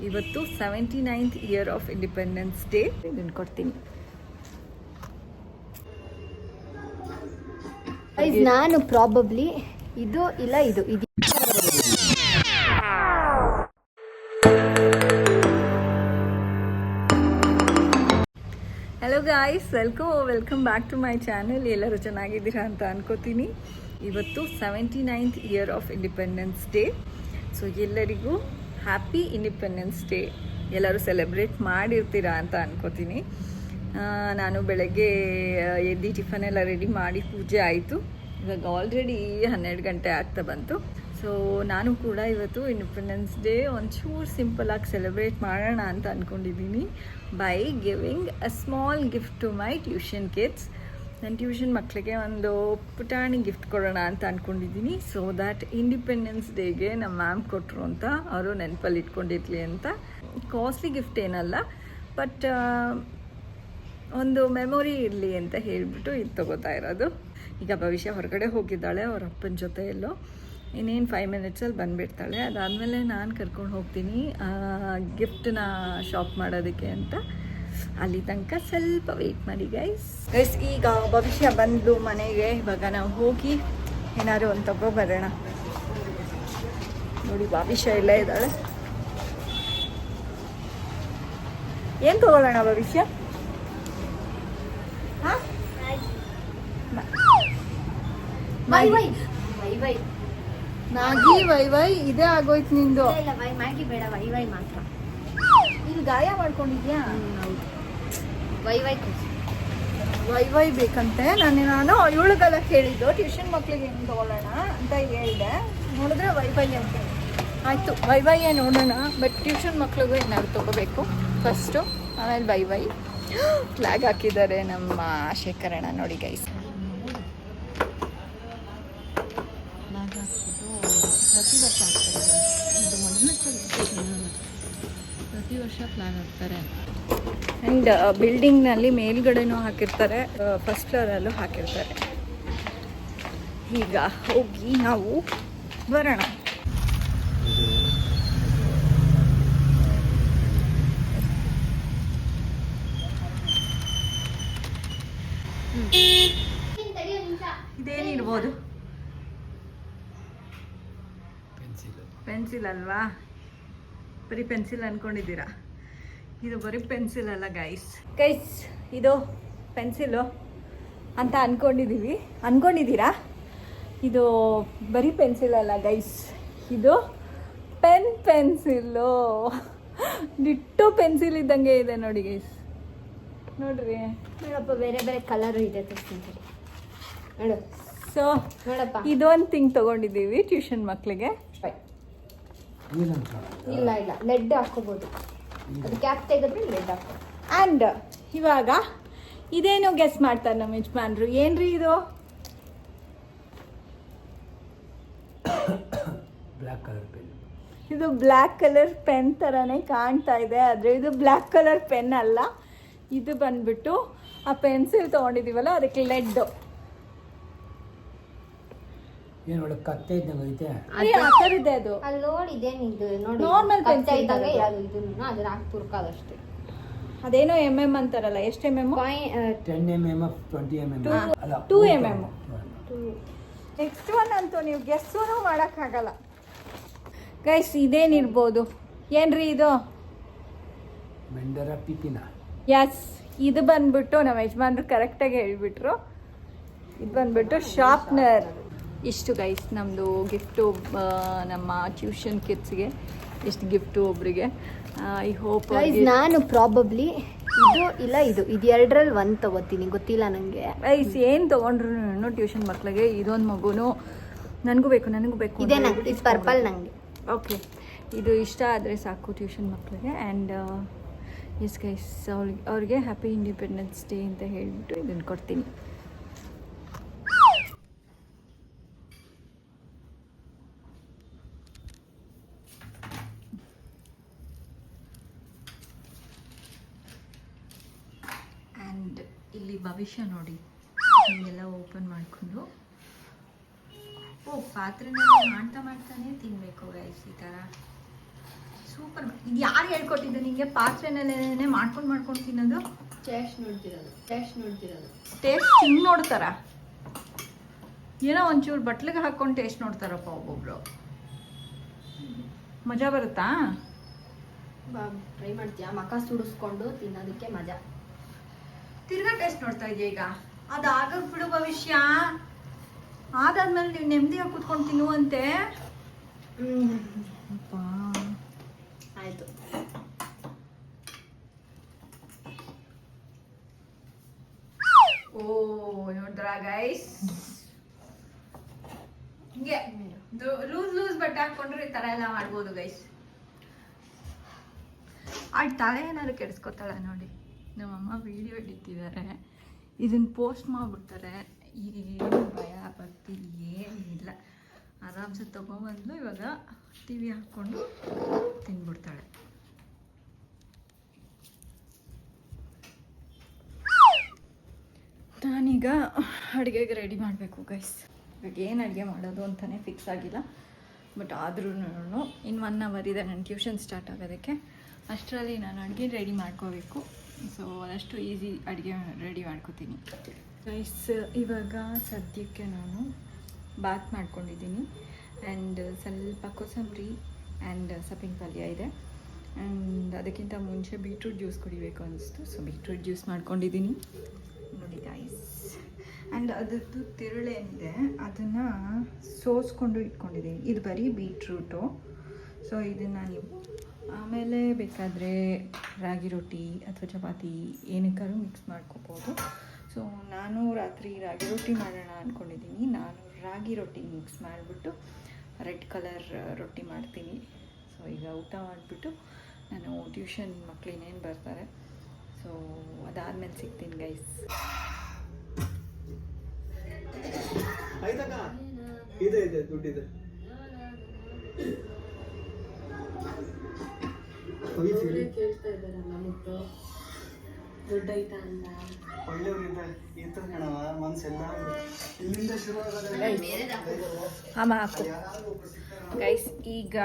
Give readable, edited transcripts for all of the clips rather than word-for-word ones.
ಇವತ್ತು 79th year of independence day. ಇದನ್ನು ಕೊಡ್ತೀನಿ. ನಾನು ಪ್ರಾಬಬ್ಲಿ ಇದು ಇಲ್ಲ ಇದು ಇದು hello guys, welcome back to my channel. ಎಲ್ಲರೂ ಚೆನ್ನಾಗಿದ್ದೀರಾ ಅಂತ ಅನ್ಕೋತೀನಿ. ಇವತ್ತು 79th year of independence day. So ಎಲ್ಲರಿಗೂ ಹ್ಯಾಪಿ ಇಂಡಿಪೆಂಡೆನ್ಸ್ ಡೇ. ಎಲ್ಲರೂ ಸೆಲೆಬ್ರೇಟ್ ಮಾಡಿರ್ತೀರಾ ಅಂತ ಅನ್ಕೋತೀನಿ. ನಾನು ಬೆಳಗ್ಗೆ ಎದ್ದು ಟಿಫನ್ ಎಲ್ಲ ರೆಡಿ ಮಾಡಿ ಪೂಜೆ ಆಯಿತು. ಇವಾಗ ಆಲ್ರೆಡಿ 12 ಗಂಟೆ ಆಗ್ತಾ ಬಂತು. ಸೊ ನಾನು ಕೂಡ ಇವತ್ತು ಇಂಡಿಪೆಂಡೆನ್ಸ್ ಡೇ ಒಂಚೂರು ಸಿಂಪಲಾಗಿ ಸೆಲೆಬ್ರೇಟ್ ಮಾಡೋಣ ಅಂತ ಅಂದ್ಕೊಂಡಿದ್ದೀನಿ by giving a small gift to my tuition kids. ನನ್ನ ಟ್ಯೂಷನ್ ಮಕ್ಕಳಿಗೆ ಒಂದು ಪುಟಾಣಿ ಗಿಫ್ಟ್ ಕೊಡೋಣ ಅಂತ ಅಂದ್ಕೊಂಡಿದ್ದೀನಿ. ಸೊ ದ್ಯಾಟ್ ಇಂಡಿಪೆಂಡೆನ್ಸ್ ಡೇಗೆ ನಮ್ಮ ಮ್ಯಾಮ್ ಕೊಟ್ಟರು ಅಂತ ಅವರು ನೆನಪಲ್ಲಿ ಇಟ್ಕೊಂಡಿರ್ಲಿ ಅಂತ. ಕಾಸ್ಟ್ಲಿ ಗಿಫ್ಟ್ ಏನಲ್ಲ, ಬಟ್ ಒಂದು ಮೆಮೊರಿ ಇರಲಿ ಅಂತ ಹೇಳಿಬಿಟ್ಟು ಇದು ತೊಗೋತಾ ಇರೋದು. ಈಗ ಭವಿಷ್ಯ ಹೊರಗಡೆ ಹೋಗಿದ್ದಾಳೆ ಅವ್ರ ಅಪ್ಪನ ಜೊತೆ ಎಲ್ಲೋ. ಇನ್ನೇನು 5 ಮಿನಿಟ್ಸಲ್ಲಿ ಬಂದುಬಿಡ್ತಾಳೆ. ಅದಾದಮೇಲೆ ನಾನು ಕರ್ಕೊಂಡು ಹೋಗ್ತೀನಿ ಗಿಫ್ಟನ್ನ ಶಾಪ್ ಮಾಡೋದಕ್ಕೆ ಅಂತ. ಅಲ್ಲಿ ತನಕ ಸ್ವಲ್ಪ ವೆಯ್ಟ್ ಮಾಡಿ ಗೈಸ್. ಈಗ ಭವಿಷ್ಯ ಬಂದು ಮನೆಗೆ. ಇವಾಗ ನಾವು ಹೋಗಿ ಏನಾದ್ರು ಒಂದು ತಗೊಬರೋಣ. ನೋಡಿ ಭವಿಷ್ಯ ಇಲ್ಲೇ ಇದ್ದಾಳೆ. ಏನು ತಗೊಳ್ಳೋಣ ಭವಿಷ್ಯ? ಹಾಂ, ಮ್ಯಾಗಿ ವೈ ಇದೇ ಆಗೋಯ್ತು ನಿಂದು. ಮ್ಯಾಗಿ ಬೇಡ, ವೈ ಮಾತ್ರ. ನೀನು ಗಾಯ ಮಾಡ್ಕೊಂಡಿದ್ಯಾ? ವೈ ಬೇಕಂತೆ. ನಾನು ಇವಳಿಗೆಲ್ಲ ಕೇಳಿದ್ದು ಟ್ಯೂಷನ್ ಮಕ್ಳಿಗೆ ಏನು ತಗೊಳ್ಳೋಣ ಅಂತ ಹೇಳಿದೆ. ನೋಡಿದ್ರೆ ವೈ ಅಂತ. ಆಯಿತು, ವೈಯೇ ನೋಡೋಣ. ಬಟ್ ಟ್ಯೂಷನ್ ಮಕ್ಳಿಗೂ ಏನಾದ್ರು ತೊಗೋಬೇಕು ಫಸ್ಟು, ಆಮೇಲೆ ವೈ. ಫ್ಲ್ಯಾಗ್ ಹಾಕಿದ್ದಾರೆ ನಮ್ಮ ಶೇಖರಣ. ನೋಡಿ ಗೈಸ್, ಪ್ರತಿ ವರ್ಷ ಹಾಕ್ತಾರೆ. ಇದು ಮೊದಲನೇ ಪ್ರತಿ ವರ್ಷ ಫ್ಲ್ಯಾಗ್ ಹಾಕ್ತಾರೆ. ಆ್ಯಂಡ್ ಬಿಲ್ಡಿಂಗ್ನಲ್ಲಿ ಮೇಲ್ಗಡೆನೂ ಹಾಕಿರ್ತಾರೆ, ಫಸ್ಟ್ ಫ್ಲೋರಲ್ಲೂ ಹಾಕಿರ್ತಾರೆ. ಈಗ ಹೋಗಿ ನಾವು ಬರೋಣ. ಇದೇನಿರ್ಬೋದು? ಪೆನ್ಸಿಲ್ ಅಲ್ವಾ? ಬರೀ ಪೆನ್ಸಿಲ್ ಅಂದ್ಕೊಂಡಿದ್ದೀರಾ? ಇದು ಬರೀ ಪೆನ್ಸಿಲ್ ಅಲ್ಲ ಗೈಸ್. ಇದು ಪೆನ್ಸಿಲು ಅಂತ ಅಂದ್ಕೊಂಡಿದ್ದೀರಾ? ಇದು ಬರೀ ಪೆನ್ಸಿಲ್ ಅಲ್ಲ ಗೈಸ್, ಇದು ಪೆನ್ಸಿಲ್ಲು. ಡಿಟ್ಟೋ ಪೆನ್ಸಿಲ್ ಇದ್ದಂಗೆ ಇದೆ ನೋಡಿ ಗೈಸ್. ನೋಡ್ರಿ, ನೋಡಪ್ಪ, ಬೇರೆ ಬೇರೆ ಕಲರು ಇದೆ ತೋರಿಸ್ತೀನಿ ನೋಡು. ಸೊ ನೋಡಪ್ಪ, ಇದೊಂದು ಥಿಂಗ್ ತೊಗೊಂಡಿದ್ದೀವಿ ಟ್ಯೂಷನ್ ಮಕ್ಕಳಿಗೆ. ಇಲ್ಲ ಲೆಡ್ ಹಾಕೋಬೋದು. ಅದು ಕ್ಯಾಪ್ ತೆಗೆದ್ರೆ ಲೆಡ್ ಹಾಕೋ. ಆ್ಯಂಡ್ ಇವಾಗ ಇದೇನು ಗೆಸ್ ಮಾಡ್ತಾರೆ ನಮ್ಮ ಯಜಮಾನ್ರು. ಏನ್ರಿ ಇದು? Black colour pen. ಇದು ಬ್ಲ್ಯಾಕ್ ಕಲರ್ ಪೆನ್ ಥರನೇ ಕಾಣ್ತಾ ಇದೆ, ಆದರೆ ಇದು ಬ್ಲ್ಯಾಕ್ ಕಲರ್ ಪೆನ್ ಅಲ್ಲ. ಇದು ಬಂದ್ಬಿಟ್ಟು ಆ ಪೆನ್ಸಿಲ್ ತೊಗೊಂಡಿದ್ದೀವಲ್ಲ, ಅದಕ್ಕೆ ಲೆಡ್. ಏನು ಒಳ್ಳೆ ಕತ್ತೆ ಇದ್ದಂಗೆ ಐತೆ. ಆ ಥರ ಇದೆ ಅದು. ಅಲ್ಲಿ ನೋಡಿದೆ ನಿಂದು ನೋಡಿ, ನಾರ್ಮಲ್ ಪೆನ್ಸಿಲ್ ಇದ್ದಂಗೆ ಯಾವುದು ಇದನ್ನು ಅದ್ರ ಹಾಕಿ ತುರ್ಕೋದಷ್ಟೇ. ಅದೇನೋ ಅಂತಾರಲ್ಲ, ಎಷ್ಟು mm? 10 mm, 20 mm, 2 mm. Next one ಅಂತೂ ನೀವು ಗೆಸ್ಸೂ ಮಾಡೋಕ್ಕಾಗಲ್ಲ ಗೈಸ್. ಇದೇನಿರ್ಬೋದು? ಏನ್ರಿ ಇದು? ಮೆಂಡರ ಪಿಪಿನ. ಎಸ್, ಇದು ಬಂದ್ಬಿಟ್ಟು ನಮ್ಮ ಯಜಮಾನ್ರು ಕರೆಕ್ಟಾಗಿ ಹೇಳ್ಬಿಟ್ರು. ಇದು ಬಂದ್ಬಿಟ್ಟು ಶಾರ್ಪ್ನರ್. ಇಷ್ಟು ಗೈಸ್ ನಮ್ಮದು ಗಿಫ್ಟು ನಮ್ಮ ಟ್ಯೂಷನ್ ಕಿಡ್ಸ್ಗೆ. ಇಷ್ಟು ಗಿಫ್ಟು ಒಬ್ಬರಿಗೆ. ಐ ಹೋಪ್ ನಾನು ಪ್ರಾಬಬ್ಲಿ ಇದು ಇಲ್ಲ ಇದು ಎರಡರಲ್ಲಿ ಒಂದು ತೊಗೋತೀನಿ, ಗೊತ್ತಿಲ್ಲ ನನಗೆ. ಗೈಸ್ ಏನು ತೊಗೊಂಡ್ರು ನಾನು ಟ್ಯೂಷನ್ ಮಕ್ಕಳಿಗೆ ಇದೊಂದು ಮಗುನು ನನಗೂ ಬೇಕು ಇದೆ. ನಂಗೆ ಇದು ಪರ್ಪಲ್ ನನಗೆ. ಓಕೆ, ಇದು ಇಷ್ಟ ಆದರೆ ಸಾಕು ಟ್ಯೂಷನ್ ಮಕ್ಕಳಿಗೆ. ಆ್ಯಂಡ್ ಎಸ್ ಗೈಸ್, ಅವ್ರಿಗೆ ಹ್ಯಾಪಿ ಇಂಡಿಪೆಂಡೆನ್ಸ್ ಡೇ ಅಂತ ಹೇಳಿಬಿಟ್ಟು ಇದನ್ನು ಕೊಡ್ತೀನಿ. ಆ್ಯಂಡ್ ಇಲ್ಲಿ ಭವಿಷ್ಯ ನೋಡಿ, ಹೀಗೆಲ್ಲ ಓಪನ್ ಮಾಡಿಕೊಂಡು ಪಾತ್ರೆನೆಲ್ಲ ಮಾಡ್ತಾನೆ ತಿನ್ನಬೇಕು ಗೈಸ್. ಈ ಥರ ಸೂಪರ್. ಇದು ಯಾರು ಹೇಳ್ಕೊಟ್ಟಿದ್ದು ನಿಮಗೆ ಪಾತ್ರೆನಲ್ಲೇ ಮಾಡ್ಕೊಂಡು ತಿನ್ನೋದು? ಟೇಸ್ಟ್ ನೋಡ್ತಿರೋದು. ಟೇಸ್ಟ್ ಹಿಂಗೆ ನೋಡ್ತಾರ? ಏನೋ ಒಂಚೂರು ಬಟ್ಲಿಗೆ ಹಾಕ್ಕೊಂಡು ಟೇಸ್ಟ್ ನೋಡ್ತಾರಪ್ಪ ಒಬ್ಬೊಬ್ರು. ಮಜಾ ಬರುತ್ತಾ? ಟ್ರೈ ಮಾಡ್ತೀಯಾ? ಮಕ ಸುಡಿಸ್ಕೊಂಡು ತಿನ್ನೋದಕ್ಕೆ ಮಜಾ. ತಿರ್ಗಾ ಟೇಸ್ಟ್ ನೋಡ್ತಾ ಇದೆಯಾ ಈಗ? ಅದಾಗ ಬಿಡು ಭವಿಷ್ಯ. ಅದಾದ್ಮೇಲೆ ನೀವು ನೆಮ್ಮದಿಯಾಗಿ ಕೂತ್ಕೊಂಡು ತಿನ್ನುವಂತೆ. ಆಯ್ತು. ಓ ನೋಡಿದ್ರಾ ಗೈಸ್, ಹಿಂಗೆ ಲೂಸ್ ಬಟ್ಟೆ ಹಾಕೊಂಡ್ರೆ ಈ ತರ ಎಲ್ಲ ಮಾಡ್ಬೋದು ಗೈಸ್. ಆ ತಲೆ ಏನಾದ್ರು ಕೆಡಿಸ್ಕೊತಾಳೆ ನೋಡಿ. ನಮ್ಮಮ್ಮ ವಿಡಿಯೋ ಹಿಡಿತಿದ್ದಾರೆ, ಇದನ್ನ ಪೋಸ್ಟ್ ಮಾಡ್ಬಿಡ್ತಾರೆ. ಏನು ಭಯ ಭಕ್ತಿ ಏನಿಲ್ಲ, ಆರಾಮ್ಸೆ ತಗೊಂಬಂದು ಇವಾಗ ಟಿ ವಿ ಹಾಕ್ಕೊಂಡು ತಿನ್ಬಿಡ್ತಾಳೆ. ನಾನೀಗ ಅಡುಗೆಗೆ ರೆಡಿ ಮಾಡಬೇಕು ಗೈಸ್. ಇವಾಗ ಏನು ಅಡುಗೆ ಮಾಡೋದು ಅಂತಲೇ ಫಿಕ್ಸ್ ಆಗಿಲ್ಲ. ಬಟ್ ಆದ್ರೂ ಇನ್ನು 1 hour ಇದೆ ನನ್ನ ಟ್ಯೂಷನ್ ಸ್ಟಾರ್ಟ್ ಆಗೋದಕ್ಕೆ. ಅಷ್ಟರಲ್ಲಿ ನಾನು ಅಡುಗೆ ರೆಡಿ ಮಾಡ್ಕೋಬೇಕು. ಸೊ ಅದಷ್ಟು ಈಸಿ ಅಡುಗೆ ರೆಡಿ ಮಾಡ್ಕೋತೀನಿ ಗೈಸ್. ಇವಾಗ ಸದ್ಯಕ್ಕೆ ನಾನು ಬಾತ್ ಮಾಡ್ಕೊಂಡಿದ್ದೀನಿ. ಆ್ಯಂಡ್ ಸ್ವಲ್ಪ ಕೊತ್ತಂಬರಿ ಆ್ಯಂಡ್ ಸೊಪ್ಪಿನ ಪಲ್ಯ ಇದೆ. ಆ್ಯಂಡ್ ಅದಕ್ಕಿಂತ ಮುಂಚೆ ಬೀಟ್ರೂಟ್ ಜ್ಯೂಸ್ ಕುಡಿಬೇಕು ಅನಿಸ್ತು. ಸೊ ಬೀಟ್ರೂಟ್ ಜ್ಯೂಸ್ ಮಾಡ್ಕೊಂಡಿದ್ದೀನಿ ನೋಡಿ ಗೈಸ್. ಆ್ಯಂಡ್ ಅದರದ್ದು ತಿರುಳೇನಿದೆ ಅದನ್ನು ಸೋಸ್ಕೊಂಡು ಇಟ್ಕೊಂಡಿದ್ದೀನಿ. ಇದು ಬರೀ ಬೀಟ್ರೂಟು. ಸೊ ಇದನ್ನು ನೀವು ಆಮೇಲೆ ಬೇಕಾದರೆ ರಾಗಿ ರೊಟ್ಟಿ ಅಥವಾ ಚಪಾತಿ ಏನಕ್ಕಾದ್ರೂ ಮಿಕ್ಸ್ ಮಾಡ್ಕೋಬೋದು. ಸೊ ನಾನು ರಾತ್ರಿ ರಾಗಿ ರೊಟ್ಟಿ ಮಾಡೋಣ ಅಂದ್ಕೊಂಡಿದ್ದೀನಿ. ನಾನು ರಾಗಿ ರೊಟ್ಟಿ ಮಿಕ್ಸ್ ಮಾಡಿಬಿಟ್ಟು ರೆಡ್ ಕಲರ್ ರೊಟ್ಟಿ ಮಾಡ್ತೀನಿ. ಸೊ ಈಗ ಊಟ ಮಾಡಿಬಿಟ್ಟು ನಾನು ಟ್ಯೂಷನ್ ಮಕ್ಳು ಇನ್ನೇನು ಬರ್ತಾರೆ. ಸೊ ಅದಾದಮೇಲೆ ಸಿಗ್ತೀನಿ ಗೈಸ್. ಇದೆ ದುಡ್ಡಿದೆ. ಕೇಳ್ತಾ ಇದ್ದಾರಲ್ಲ ಮುಟ್ಟು ದುಡ್ಡೈತ ಅಂತ. ಒಳ್ಳೆಯವ್ರಿಂದ ಇರ್ತದ ಕಣವ ಮನ್ಸೆಲ್ಲ ಇಲ್ಲಿಂದ ಶುರು ಹಾಕು ಗೈಸ್. ಈಗ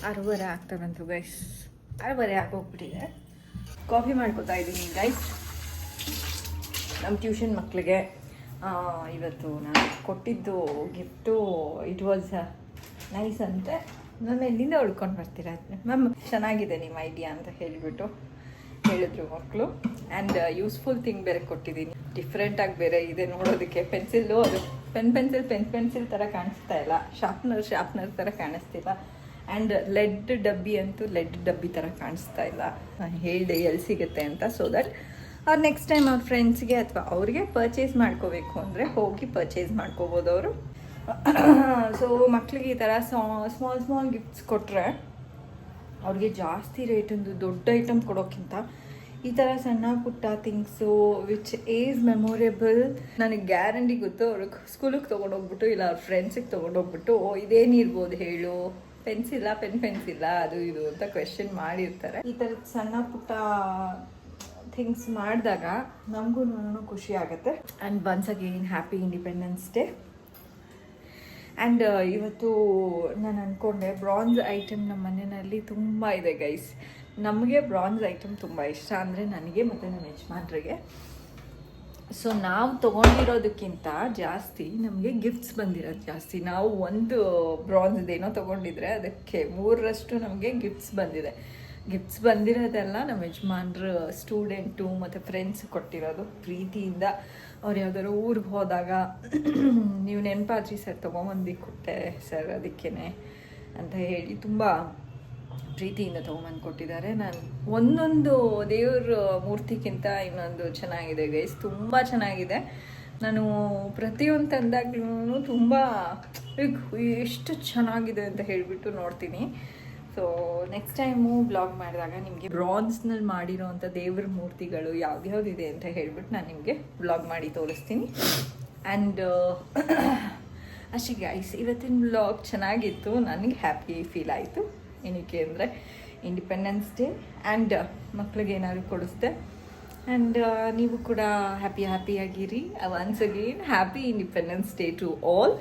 6:30 ಆಗ್ತಾ ಬಂತು ಗೈಸ್. 6:30 ಆಗೋಗ್ಬಿಟ್ಟಿದೆ. ಕಾಫಿ ಮಾಡ್ಕೊತಾ ಇದ್ದೀನಿ ಗೈಸ್ ನಮ್ಮ ಟ್ಯೂಷನ್ ಮಕ್ಕಳಿಗೆ. ಇವತ್ತು ನಾನು ಕೊಟ್ಟಿದ್ದು ಗಿಫ್ಟು ಇಟ್ ವಾಸ್ ನೈಸ್ ಅಂತೆ. ಮ್ಯಾಮ್ ಎಲ್ಲಿಂದ ಉಳ್ಕೊಂಡು ಬರ್ತೀರಾ ಮ್ಯಾಮ್, ಚೆನ್ನಾಗಿದೆ ನಿಮ್ಮ ಐಡಿಯಾ ಅಂತ ಹೇಳಿಬಿಟ್ಟು ಹೇಳಿದ್ರು ಮಕ್ಕಳು. ಆ್ಯಂಡ್ ಯೂಸ್ಫುಲ್ ಥಿಂಗ್ ಬೇರೆ ಕೊಟ್ಟಿದ್ದೀನಿ, ಡಿಫ್ರೆಂಟಾಗಿ ಬೇರೆ ಇದೆ ನೋಡೋದಕ್ಕೆ. ಪೆನ್ಸಿಲ್ಲು ಅದು ಪೆನ್ಸಿಲ್ ಥರ ಕಾಣಿಸ್ತಾ ಇಲ್ಲ, ಶಾರ್ಪ್ನರ್ ಥರ ಕಾಣಿಸ್ತಿಲ್ಲ. ಆ್ಯಂಡ್ ಲೆಡ್ ಡಬ್ಬಿ ಅಂತೂ ಲೆಡ್ ಡಬ್ಬಿ ಥರ ಕಾಣಿಸ್ತಾ ಇಲ್ಲ. ನಾನು ಹೇಳಿದೆ ಎಲ್ಲಿ ಸಿಗುತ್ತೆ ಅಂತ. ಸೊ ದಟ್ ಅವ್ರು ನೆಕ್ಸ್ಟ್ ಟೈಮ್ ಅವ್ರ ಫ್ರೆಂಡ್ಸ್ಗೆ ಅಥವಾ ಅವ್ರಿಗೆ ಪರ್ಚೇಸ್ ಮಾಡ್ಕೋಬೇಕು ಅಂದರೆ ಹೋಗಿ ಪರ್ಚೇಸ್ ಮಾಡ್ಕೋಬೋದು ಅವರು. ಸೊ ಮಕ್ಕಳಿಗೆ ಈ ಥರ ಸ್ಮಾಲ್ ಗಿಫ್ಟ್ಸ್ ಕೊಟ್ಟರೆ ಅವ್ರಿಗೆ ಜಾಸ್ತಿ ರೇಟೊಂದು ದೊಡ್ಡ ಐಟಮ್ ಕೊಡೋಕ್ಕಿಂತ ಈ ಥರ ಸಣ್ಣ ಪುಟ್ಟ ಥಿಂಗ್ಸು ವಿಚ್ ಈಸ್ ಮೆಮೊರೇಬಲ್. ನನಗೆ ಗ್ಯಾರಂಟಿ ಗೊತ್ತು ಅವ್ರಿಗೆ ಸ್ಕೂಲಿಗೆ ತೊಗೊಂಡೋಗ್ಬಿಟ್ಟು ಇಲ್ಲ ಅವ್ರ ಫ್ರೆಂಡ್ಸಿಗೆ ತೊಗೊಂಡೋಗ್ಬಿಟ್ಟು ಇದೇನಿರ್ಬೋದು ಹೇಳು, ಪೆನ್ಸಿಲ್ಲ ಅದು ಇದು ಅಂತ ಕ್ವೆಶ್ಚನ್ ಮಾಡಿರ್ತಾರೆ. ಈ ಥರದ ಸಣ್ಣ ಪುಟ್ಟ ಥಿಂಗ್ಸ್ ಮಾಡಿದಾಗ ನಮಗೂ ಖುಷಿ ಆಗುತ್ತೆ. And once again happy independence day. And ಇವತ್ತು ನಾನು ಅಂದ್ಕೊಂಡೆ ಬ್ರಾನ್ಸ್ ಐಟಮ್ ನಮ್ಮ ಮನೆಯಲ್ಲಿ ತುಂಬ ಇದೆ ಗೈಸ್. ನಮಗೆ ಬ್ರಾನ್ಸ್ ಐಟಮ್ ತುಂಬ ಇಷ್ಟ, ಅಂದರೆ ನನಗೆ ಮತ್ತು ನಮ್ಮ ಯಜಮಾನ್ರಿಗೆ. ಸೊ ನಾವು ತೊಗೊಂಡಿರೋದಕ್ಕಿಂತ ಜಾಸ್ತಿ ನಮಗೆ ಗಿಫ್ಟ್ಸ್ ಬಂದಿರೋದು ಜಾಸ್ತಿ. ನಾವು ಒಂದು ಬ್ರಾನ್ಸ್ದೇನೋ ತೊಗೊಂಡಿದ್ರೆ ಅದಕ್ಕೆ 3ರಷ್ಟು ನಮಗೆ ಗಿಫ್ಟ್ಸ್ ಬಂದಿದೆ. ಗಿಫ್ಟ್ಸ್ ಬಂದಿರೋದೆಲ್ಲ ನಮ್ಮ ಯಜಮಾನ್ರು ಸ್ಟೂಡೆಂಟು ಮತ್ತು ಫ್ರೆಂಡ್ಸ್ ಕೊಟ್ಟಿರೋದು ಪ್ರೀತಿಯಿಂದ. ಅವ್ರು ಯಾವ್ದಾದ್ರು ಊರಿಗೆ ಹೋದಾಗ ನೀವು ನೆನಪಾದ್ರಿ ಸರ್ ತೊಗೊಂಬಂದು ಕೊಟ್ಟೆ ಸರ್ ಅದಕ್ಕೇ ಅಂತ ಹೇಳಿ ತುಂಬ ಪ್ರೀತಿಯಿಂದ ತೊಗೊಂಬಂದು ಕೊಟ್ಟಿದ್ದಾರೆ. ನಾನು ಒಂದೊಂದು ದೇವ್ರ ಮೂರ್ತಿಗಿಂತ ಇನ್ನೊಂದು ಚೆನ್ನಾಗಿದೆ ಗೈಸ್, ತುಂಬ ಚೆನ್ನಾಗಿದೆ. ನಾನು ಪ್ರತಿಯೊಂದು ತಂದಾಗ್ಲೂ ತುಂಬ ಎಷ್ಟು ಚೆನ್ನಾಗಿದೆ ಅಂತ ಹೇಳಿಬಿಟ್ಟು ನೋಡ್ತೀನಿ. ಸೊ ನೆಕ್ಸ್ಟ್ ಟೈಮು ಬ್ಲಾಗ್ ಮಾಡಿದಾಗ ನಿಮಗೆ ಬ್ರಾನ್ಸ್ನಲ್ಲಿ ಮಾಡಿರೋವಂಥ ದೇವ್ರ ಮೂರ್ತಿಗಳು ಯಾವ್ದ್ಯಾವ್ದಿದೆ ಅಂತ ಹೇಳಿಬಿಟ್ಟು ನಾನು ನಿಮಗೆ ಬ್ಲಾಗ್ ಮಾಡಿ ತೋರಿಸ್ತೀನಿ. ಆ್ಯಂಡ್ ಅಷ್ಟೇ ಗೈಸ್, ಇವತ್ತಿನ ಬ್ಲಾಗ್ ಚೆನ್ನಾಗಿತ್ತು, ನನಗೆ ಹ್ಯಾಪಿ ಫೀಲ್ ಆಯಿತು. ಏನಕ್ಕೆ ಅಂದರೆ ಇಂಡಿಪೆಂಡೆನ್ಸ್ ಡೇ ಆ್ಯಂಡ್ ಮಕ್ಳಿಗೆ ಏನಾದ್ರು ಕೊಡಿಸ್ದೆ. ಆ್ಯಂಡ್ ನೀವು ಕೂಡ ಹ್ಯಾಪಿಯಾಗಿರಿ. Once again happy independence day to all.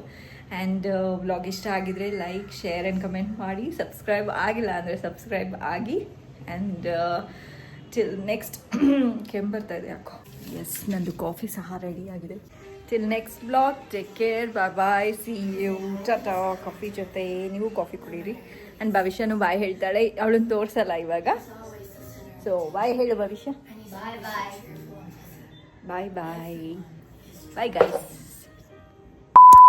And vlog ಇಷ್ಟ ಆಗಿದ್ರೆ ಲೈಕ್ ಶೇರ್ ಆ್ಯಂಡ್ ಕಮೆಂಟ್ ಮಾಡಿ, ಸಬ್ಸ್ಕ್ರೈಬ್ ಆಗಿಲ್ಲ ಅಂದರೆ ಸಬ್ಸ್ಕ್ರೈಬ್ ಆಗಿ. ಆ್ಯಂಡ್ ಟಿಲ್ ನೆಕ್ಸ್ಟ್ ಕೆಂಬರ್ತಾ ಇದೆ ಯಾಕೋ. ಎಸ್, ನಂದು ಕಾಫಿ ಸಹ ರೆಡಿ ಆಗಿದೆ. Till next blog, take care, bye, see you, tata. Coffee ಜೊತೆ ನೀವು ಕಾಫಿ ಕುಡೀರಿ. ಆ್ಯಂಡ್ ಭವಿಷ್ಯನು ಬಾಯ್ ಹೇಳ್ತಾಳೆ, ಅವಳನ್ನು ತೋರಿಸಲ್ಲ ಇವಾಗ. ಸೊ ಬಾಯ್ ಹೇಳು ಭವಿಷ್ಯ. ಬಾಯ್ ಬಾಯ್. ಬಾಯ್ ಬಾಯ್ ಬಾಯ್ ಗೈಸ್.